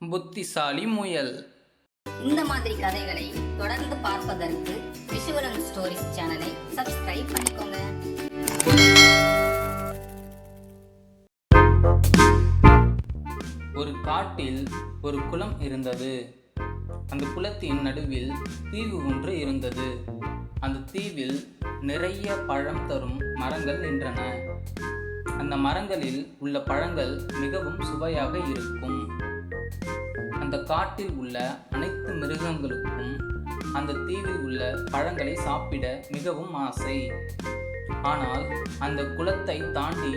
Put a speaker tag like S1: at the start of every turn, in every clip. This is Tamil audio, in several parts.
S1: புத்திசாலி முயல்.
S2: இந்த மாதிரி கதைகளை தொடர்ந்து பார்ப்பதற்கு விஷுவல் ஸ்டோரிஸ் சேனலை சப்ஸ்கிரைப் பண்ணிக்கோங்க.
S1: ஒரு காட்டில் ஒரு குளம் இருந்தது. அந்த குளத்தின் நடுவில் தீவு ஒன்று இருந்தது. அந்த தீவில் நிறைய பழம் தரும் மரங்கள் நின்றன. அந்த மரங்களில் உள்ள பழங்கள் மிகவும் சுவையாக இருக்கும். அந்த காட்டில் உள்ள அனைத்து மிருகங்களுக்கும் அந்த தீவில் உள்ள பழங்களை சாப்பிட மிகவும் ஆசை. ஆனால் அந்த குளத்தை தாண்டி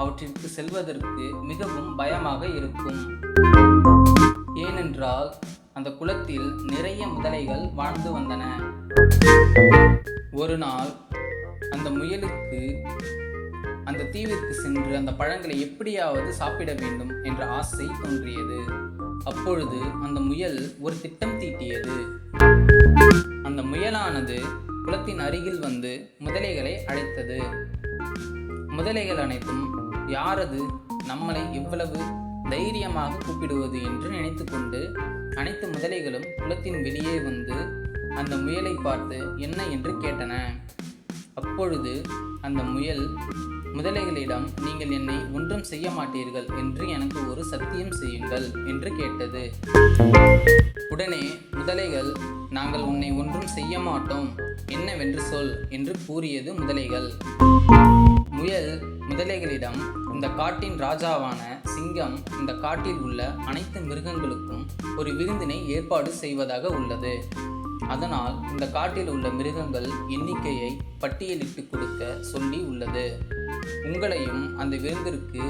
S1: அவற்றிற்கு செல்வதற்கு மிகவும் பயமாக இருக்கும். ஏனென்றால் அந்த குளத்தில் நிறைய முதலைகள் வாழ்ந்து வந்தன. ஒரு நாள் அந்த முயலுக்கு அந்த தீவிற்கு சென்று அந்த பழங்களை எப்படியாவது சாப்பிட வேண்டும் என்ற ஆசை தோன்றியது. அப்பொழுது அந்த முயல் ஒரு திட்டம் தீட்டியது. அந்த முயலானது குளத்தின் அருகில் வந்து முதலைகளை அழைத்தது. முதலைகள் அனைத்தும் யாரது நம்மளை இவ்வளவு தைரியமாக கூப்பிடுவது என்று நினைத்து கொண்டு அனைத்து முதலைகளும் குளத்தின் வெளியே வந்து அந்த முயலை பார்த்து என்ன என்று கேட்டன. அப்பொழுது அந்த முயல் முதலைகளிடம், நீங்கள் என்னை ஒன்றும் செய்ய மாட்டீர்கள் என்று எனக்கு ஒரு சத்தியம் செய்யுங்கள் என்று கேட்டது. உடனே முதலைகள், நாங்கள் உன்னை ஒன்றும் செய்ய மாட்டோம், என்னவென்று சொல் என்று கூறியது முதலைகள். முயல் முதலைகளிடம், இந்த காட்டின் ராஜாவான சிங்கம் இந்த காட்டில் உள்ள அனைத்து மிருகங்களுக்கும் ஒரு விருந்தினை ஏற்பாடு செய்வதாக உள்ளது. அதனால் இந்த காட்டில் உள்ள மிருகங்கள் எண்ணிக்கையை பட்டியலிட்டு கொடுக்க சொல்லி உள்ளது. உங்களையும் அந்த விருந்திற்கு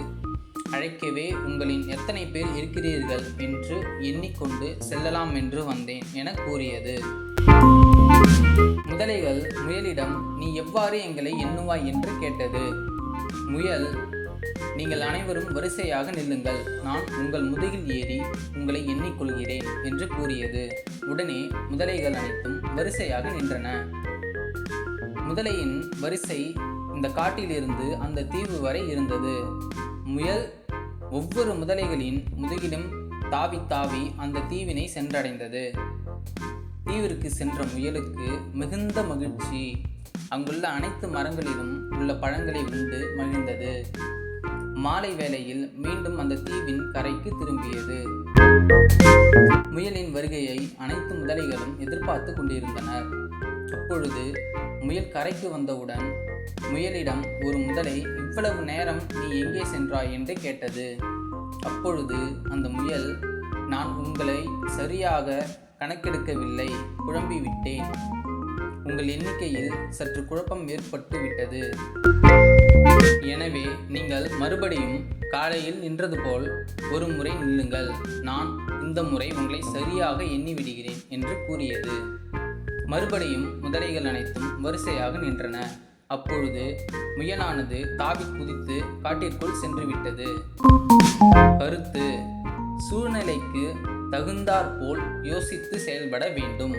S1: அழைக்கவே உங்களின் எத்தனை பேர் இருக்கிறீர்கள் என்று எண்ணிக்கொண்டு செல்லலாம் என்று வந்தேன் என கூறியது. முதலைகள் முயலிடம், நீ எவ்வாறு எங்களை எண்ணுவாய் என்று கேட்டது. முயல், நீங்கள் அனைவரும் வரிசையாக நில்லுங்கள், நான் உங்கள் முதுகில் ஏறி உங்களை எண்ணிக்கொள்கிறேன் என்று கூறியது. உடனே முதலைகள் அனைத்தும் வரிசையாக நின்றன. முதலையின் வரிசை இந்த காட்டிலிருந்து அந்த தீவு வரை இருந்தது. முயல் ஒவ்வொரு முதலைகளின் முதுகிலும் தாவி தாவி அந்த தீவினை சென்றடைந்தது. தீவிற்கு சென்ற முயலுக்கு மிகுந்த மகிழ்ச்சி. அங்குள்ள அனைத்து மரங்களிலும் உள்ள பழங்களை உண்டு மகிழ்ந்தது. மாலை வேளையில் மீண்டும் அந்த தீவின் கரைக்கு திரும்பியது. முயலின் வருகையை அனைத்து முதலைகளும் எதிர்பார்த்து கொண்டிருந்தனர். அப்பொழுது முயல் கரைக்கு வந்தவுடன் முயலிடம் ஒரு முதலை, இவ்வளவு நேரம் நீ எங்கே சென்றாய் என்று கேட்டது. அப்பொழுது அந்த முயல், நான் உங்களை சரியாக கணக்கெடுக்கவில்லை, குழம்பிவிட்டேன். உங்கள் எண்ணிக்கையில் சற்று குழப்பம் ஏற்பட்டு விட்டது. எனவே நீங்கள் மறுபடியும் காலையில் நின்றது போல் ஒரு முறை நில்லுங்கள், நான் இந்த முறை உங்களை சரியாக எண்ணிவிடுகிறேன் என்று கூறியது. மறுபடியும் முதலைகள் அனைத்தும் வரிசையாக நின்றன. அப்பொழுது முயலானது தாவி குதித்து காட்டிற்குள் சென்று விட்டது. கருத்து: சூழ்நிலைக்கு தகுந்தாற்போல் யோசித்து செயல்பட வேண்டும்.